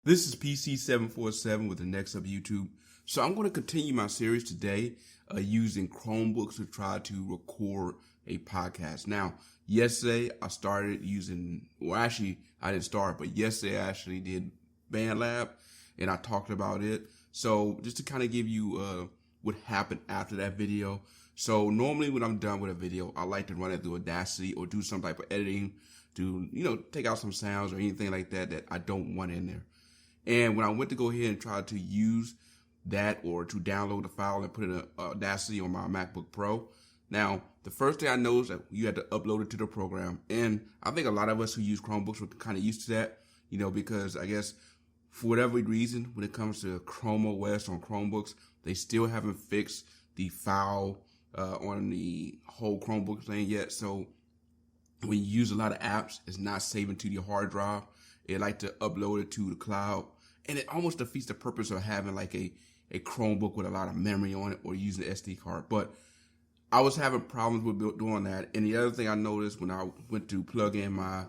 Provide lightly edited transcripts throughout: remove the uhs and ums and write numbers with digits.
This is PC747 with the Next Up YouTube. So I'm going to continue my series today using Chromebooks to try to record a podcast. Now, yesterday I started using, well actually I didn't start, but yesterday I actually did BandLab and I talked about it. So just to kind of give you what happened after that video. So normally when I'm done with a video, I like to run it through Audacity or do some type of editing to, take out some sounds or anything like that that I don't want in there. And when I went to go ahead and try to use that or to download the file and put it in Audacity on my MacBook Pro, now the first thing I noticed that you had to upload it to the program. And I think a lot of us who use Chromebooks were kind of used to that, because I guess for whatever reason, when it comes to Chrome OS on Chromebooks, they still haven't fixed the file on the whole Chromebook thing yet. So when you use a lot of apps, it's not saving to your hard drive. They like to upload it to the cloud, and it almost defeats the purpose of having like a Chromebook with a lot of memory on it or using an SD card. But I was having problems with doing that. And the other thing I noticed when I went to plug in my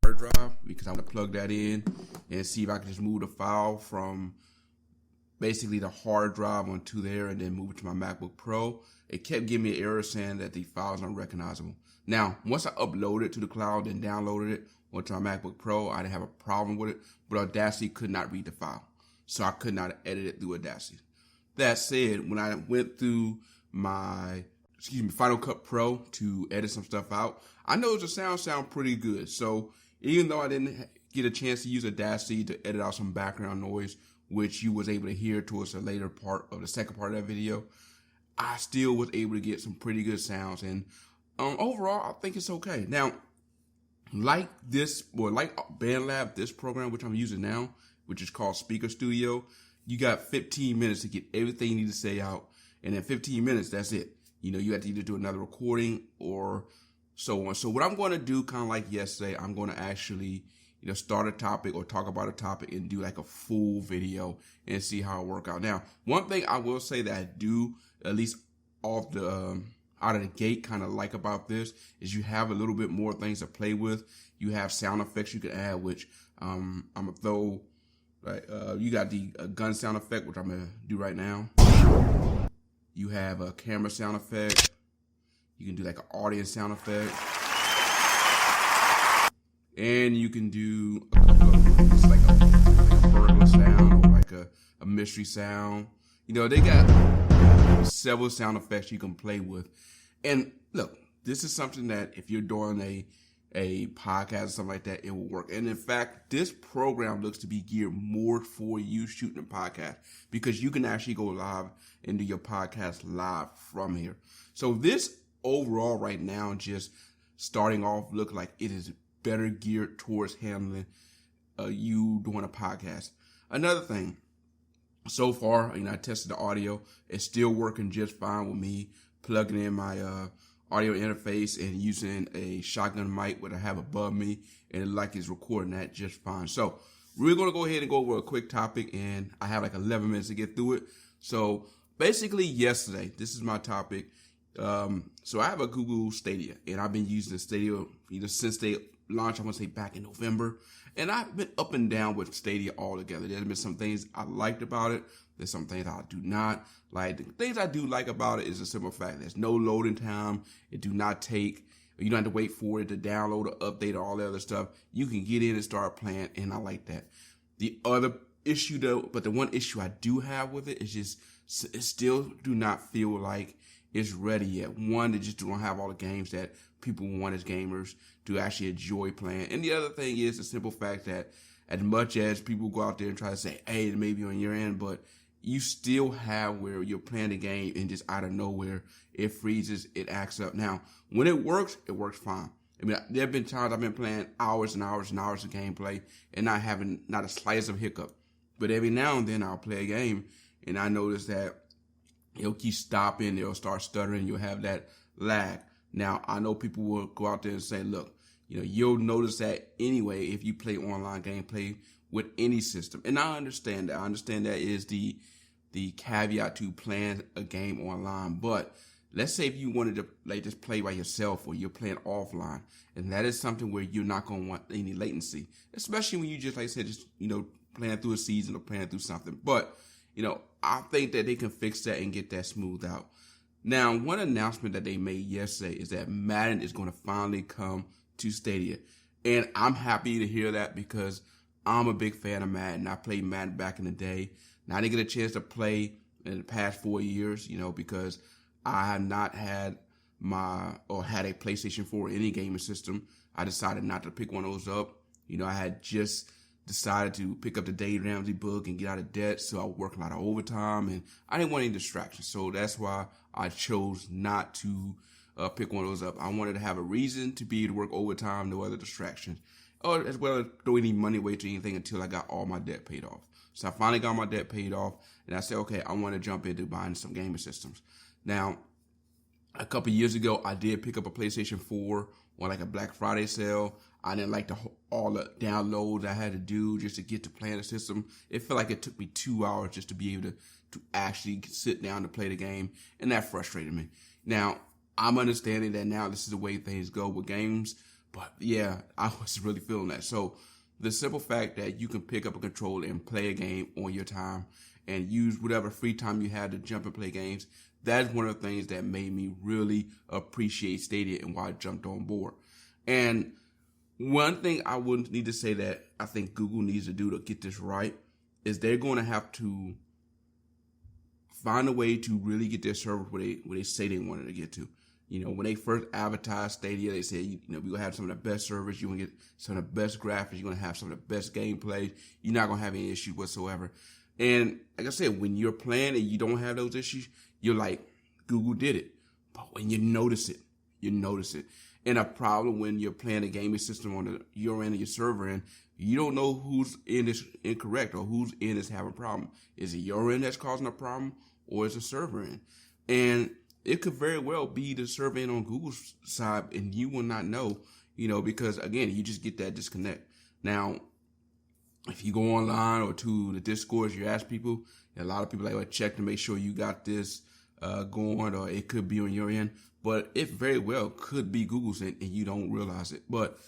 hard drive, because I want to plug that in and see if I can just move the file from basically the hard drive onto there and then move it to my MacBook Pro, it kept giving me an error saying that the file is unrecognizable. Now, once I uploaded it to the cloud and downloaded it onto my MacBook Pro, I didn't have a problem with it, but Audacity could not read the file. So I could not edit it through Audacity. That said, when I went through my, Final Cut Pro to edit some stuff out, I noticed the sound pretty good. So even though I didn't get a chance to use Audacity to edit out some background noise, which you was able to hear towards the later part of the second part of that video, I still was able to get some pretty good sounds. And overall, I think it's okay. Now, like BandLab, this program which I'm using now, which is called Speaker Studio, you got 15 minutes to get everything you need to say out. And in 15 minutes, that's it. You have to either do another recording or so on. So what I'm going to do, kind of like yesterday, I'm going to actually, start a topic or talk about a topic and do like a full video and see how it work out. Now, one thing I will say that I do, at least off the out of the gate, kind of like about this is you have a little bit more things to play with. You have sound effects you can add, which I'm gonna throw. You got the gun sound effect, which I'm gonna do right now. You have a camera sound effect. You can do like an audience sound effect, and you can do a couple of just like a burglar sound or like a mystery sound. They got several sound effects you can play with. And look, this is something that if you're doing a podcast or something like that, it will work. And in fact, this program looks to be geared more for you shooting a podcast because you can actually go live and do your podcast live from here. So this overall right now, just starting off, look like it is better geared towards handling you doing a podcast. Another thing, so far, I tested the audio. It's still working just fine with me plugging in my audio interface and using a shotgun mic what I have above me, and it's recording that just fine. So we're going to go ahead and go over a quick topic, and I have like 11 minutes to get through it. So basically yesterday, this is my topic. So I have a Google Stadia, and I've been using the Stadia since they launched, I want to say back in November. And I've been up and down with Stadia altogether. There's been some things I liked about it. There's some things I do not like. The things I do like about it is a simple fact. There's no loading time. You don't have to wait for it to download or update or all that other stuff. You can get in and start playing, and I like that. The other issue though, but the one issue I do have with it is just it still do not feel like it's ready yet. One, they just don't have all the games that people want as gamers to actually enjoy playing. And the other thing is the simple fact that as much as people go out there and try to say, hey, it may be on your end, but you still have where you're playing the game and just out of nowhere, it freezes, it acts up. Now, when it works fine. There have been times I've been playing hours and hours and hours of gameplay and not having not a slice of hiccup. But every now and then I'll play a game and I notice that it'll keep stopping, it'll start stuttering, you'll have that lag. Now, I know people will go out there and say, look, you'll notice that anyway if you play online gameplay with any system. And I understand that. I understand that is the caveat to playing a game online. But let's say if you wanted to like just play by yourself or you're playing offline, and that is something where you're not going to want any latency, especially when you just, like I said, just, playing through a season or playing through something. But, I think that they can fix that and get that smoothed out. Now, one announcement that they made yesterday is that Madden is going to finally come to Stadia. And I'm happy to hear that because I'm a big fan of Madden. I played Madden back in the day. Now, I didn't get a chance to play in the past 4 years, because I had not had had a PlayStation 4 or any gaming system. I decided not to pick one of those up. I had just decided to pick up the Dave Ramsey book and get out of debt, so I worked a lot of overtime, and I didn't want any distractions. So that's why I chose not to pick one of those up. I wanted to have a reason to be able to work overtime, no other distractions, or as well as throw any money away to anything until I got all my debt paid off. So I finally got my debt paid off, and I said, okay, I want to jump into buying some gaming systems. Now, a couple years ago, I did pick up a PlayStation 4 on like a Black Friday sale. I didn't like all the downloads I had to do just to get to playing the system. It felt like it took me 2 hours just to be able to actually sit down to play the game, and that frustrated me. Now, I'm understanding that now this is the way things go with games, but yeah, I was really feeling that. So the simple fact that you can pick up a controller and play a game on your time and use whatever free time you had to jump and play games, that's one of the things that made me really appreciate Stadia and why I jumped on board. And one thing I would need to say that I think Google needs to do to get this right is they're going to have to find a way to really get their servers where they say they wanted to get to. When they first advertised Stadia, they said, we're going to have some of the best servers. You're going to get some of the best graphics. You're going to have some of the best gameplay. You're not going to have any issues whatsoever. And like I said, when you're playing and you don't have those issues, you're like, Google did it. But when you notice it, you notice it. And a problem when you're playing a gaming system on your end of your server end, you don't know whose end is incorrect or whose end is having a problem. Is it your end that's causing a problem, or is the server end? And it could very well be the server end on Google's side, and you will not know, because again, you just get that disconnect. Now, if you go online or to the Discords, you ask people, a lot of people like, check to make sure you got this going, or it could be on your end. But it very well could be Google's end and you don't realize it. But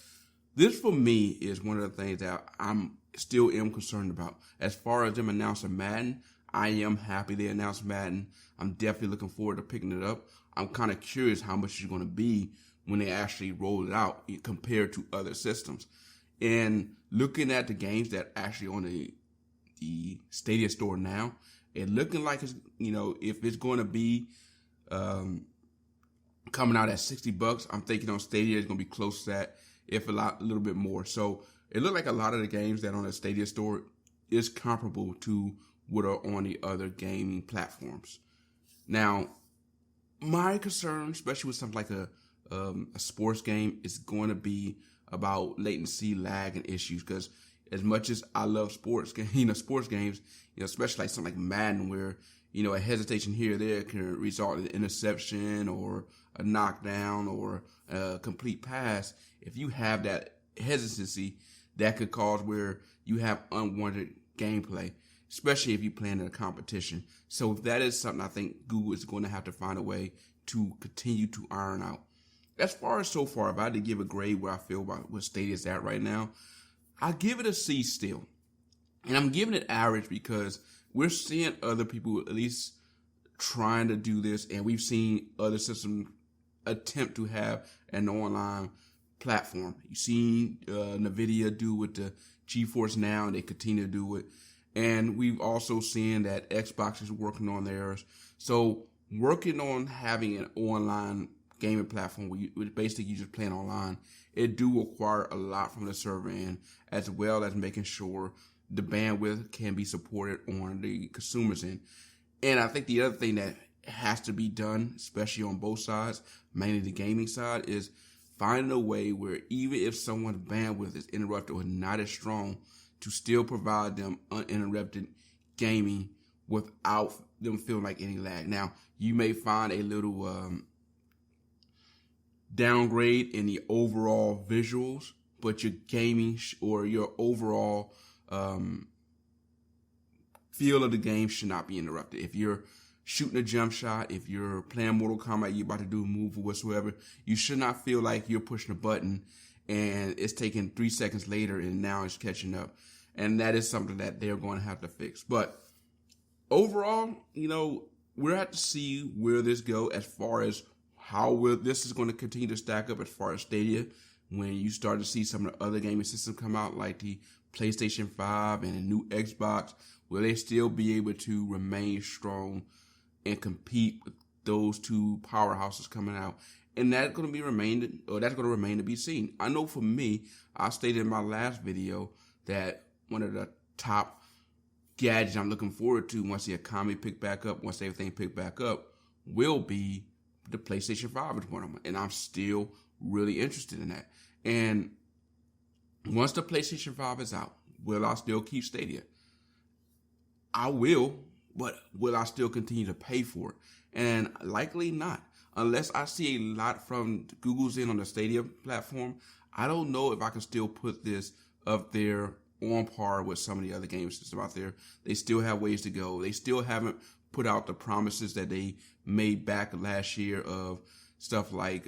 this for me is one of the things that I'm still am concerned about. As far as them announcing Madden, I am happy they announced Madden. I'm definitely looking forward to picking it up. I'm kind of curious how much it's going to be when they actually roll it out compared to other systems. And looking at the games that actually on the Stadia store now, it looking like it's, if it's going to be coming out at $60, I'm thinking on Stadia it's going to be close to that, if a little bit more. So it looked like a lot of the games that are on the Stadia store is comparable to what are on the other gaming platforms. Now, my concern, especially with something like a sports game, is going to be about latency, lag, and issues. Because as much as I love sports games, especially like something like Madden, where a hesitation here or there can result in an interception or a knockdown or a complete pass. If you have that hesitancy, that could cause where you have unwanted gameplay, especially if you're playing in a competition. So that is something I think Google is going to have to find a way to continue to iron out. As far as so far, if I had to give a grade where I feel about what Stadia is at right now, I give it a C still. And I'm giving it average because we're seeing other people at least trying to do this, and we've seen other systems attempt to have an online platform. You've seen NVIDIA do with the GeForce Now, and they continue to do it. And we've also seen that Xbox is working on theirs. So working on having an online gaming platform where basically you just playing online, it do require a lot from the server end, as well as making sure the bandwidth can be supported on the consumer's end. And I think the other thing that has to be done, especially on both sides, mainly the gaming side, is finding a way where even if someone's bandwidth is interrupted or not as strong, to still provide them uninterrupted gaming without them feeling like any lag. Now, you may find a little downgrade in the overall visuals, but your gaming or your overall feel of the game should not be interrupted. If you're shooting a jump shot, if you're playing Mortal Kombat, you're about to do a move or whatsoever, you should not feel like you're pushing a button and it's taking 3 seconds later and now it's catching up. And that is something that they're going to have to fix. But overall, we'll have to see where this goes as far as this is going to continue to stack up as far as Stadia. When you start to see some of the other gaming systems come out, like the PlayStation 5 and a new Xbox, will they still be able to remain strong and compete with those two powerhouses coming out? And that's going to remain to be seen. I know for me, I stated in my last video that one of the top gadgets I'm looking forward to once the economy pick back up, once everything pick back up, will be the PlayStation 5 is one of them. And I'm still really interested in that. And once the PlayStation 5 is out, will I still keep Stadia? I will, but will I still continue to pay for it? And likely not. Unless I see a lot from Google's in on the Stadia platform, I don't know if I can still put this up there on par with some of the other game systems out there. They still have ways to go. They still haven't put out the promises that they made back last year of stuff like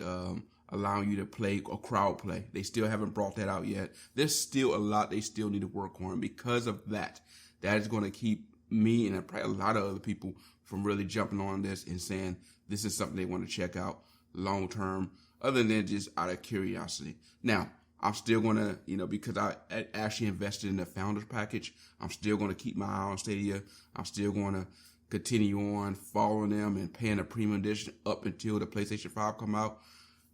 allowing you to play or crowd play. They still haven't brought that out yet. There's still a lot they still need to work on. Because of that, that is going to keep me and probably a lot of other people from really jumping on this and saying this is something they want to check out long term, other than just out of curiosity. Now, I'm still going to, because I actually invested in the Founders Package, I'm still going to keep my eye on Stadia. I'm still going to continue on following them and paying a premium edition up until the PlayStation 5 come out.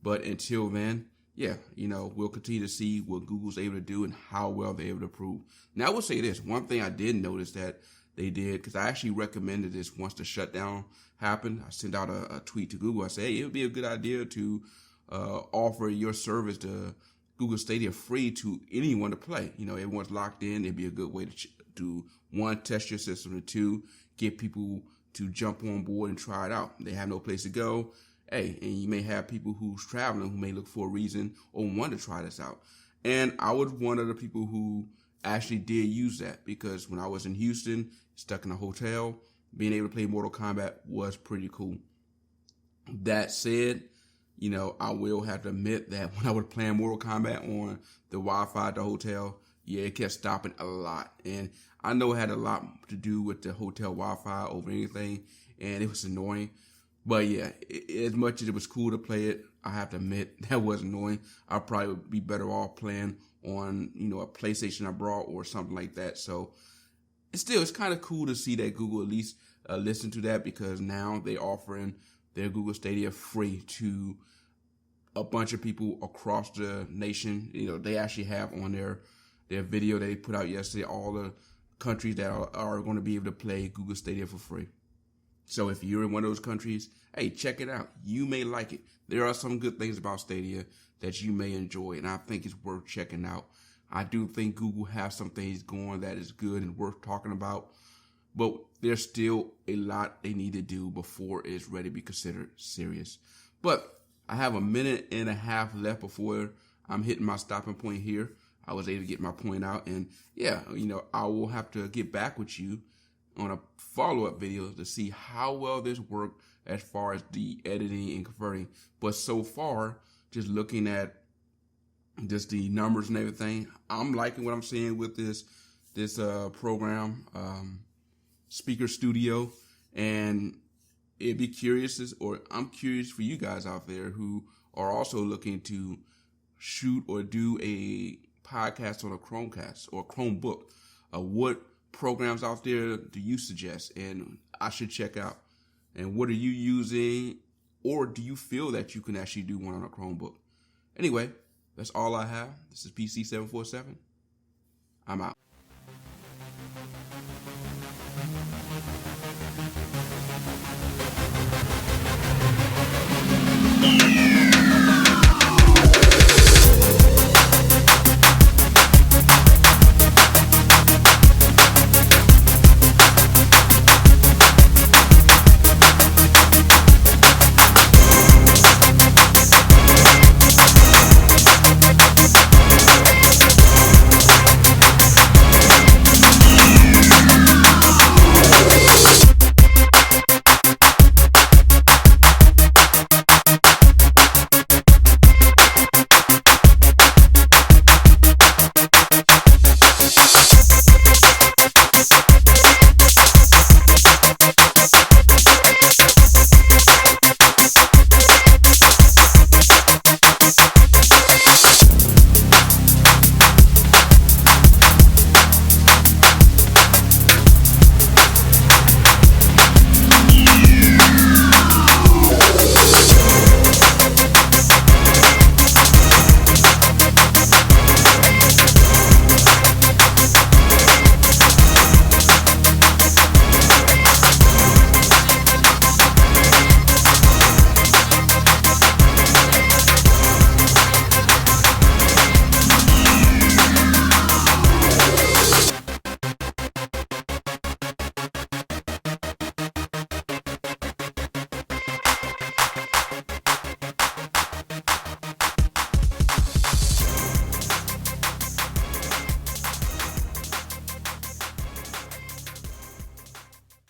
But until then, we'll continue to see what Google's able to do and how well they're able to prove. Now, I will say this. One thing I did notice that they did, because I actually recommended this once the shutdown happened. I sent out a tweet to Google. I said, hey, it would be a good idea to offer your service to Google Stadia free to anyone to play. Everyone's locked in. It'd be a good way to one, test your system, and two, get people to jump on board and try it out. They have no place to go. Hey, and you may have people who's traveling who may look for a reason or want to try this out. And I was one of the people who actually did use that, because when I was in Houston, stuck in a hotel, being able to play Mortal Kombat was pretty cool. That said, I will have to admit that when I was playing Mortal Kombat on the Wi-Fi at the hotel, it kept stopping a lot. And I know it had a lot to do with the hotel Wi-Fi over anything, and it was annoying. But as much as it was cool to play it, I have to admit that was annoying. I probably would be better off playing on, a PlayStation I brought or something like that. So it's kind of cool to see that Google at least listen to that, because now they're offering their Google Stadia free to a bunch of people across the nation. They actually have on their video that they put out yesterday all the countries that are going to be able to play Google Stadia for free. So if you're in one of those countries, hey, check it out. You may like it. There are some good things about Stadia that you may enjoy, and I think it's worth checking out. I do think Google has some things going that is good and worth talking about, but there's still a lot they need to do before it's ready to be considered serious. But I have a minute and a half left before I'm hitting my stopping point here. I was able to get my point out, and I will have to get back with you on a follow-up video to see how well this worked as far as the editing and converting. But so far, just looking at just the numbers and everything, I'm liking what I'm seeing with this program, Speaker Studio, and I'm curious for you guys out there who are also looking to shoot or do a podcast on a Chromecast or Chromebook. What programs out there do you suggest and I should check out? And what are you using, or do you feel that you can actually do one on a Chromebook? Anyway, that's all I have. This is PC747. I'm out.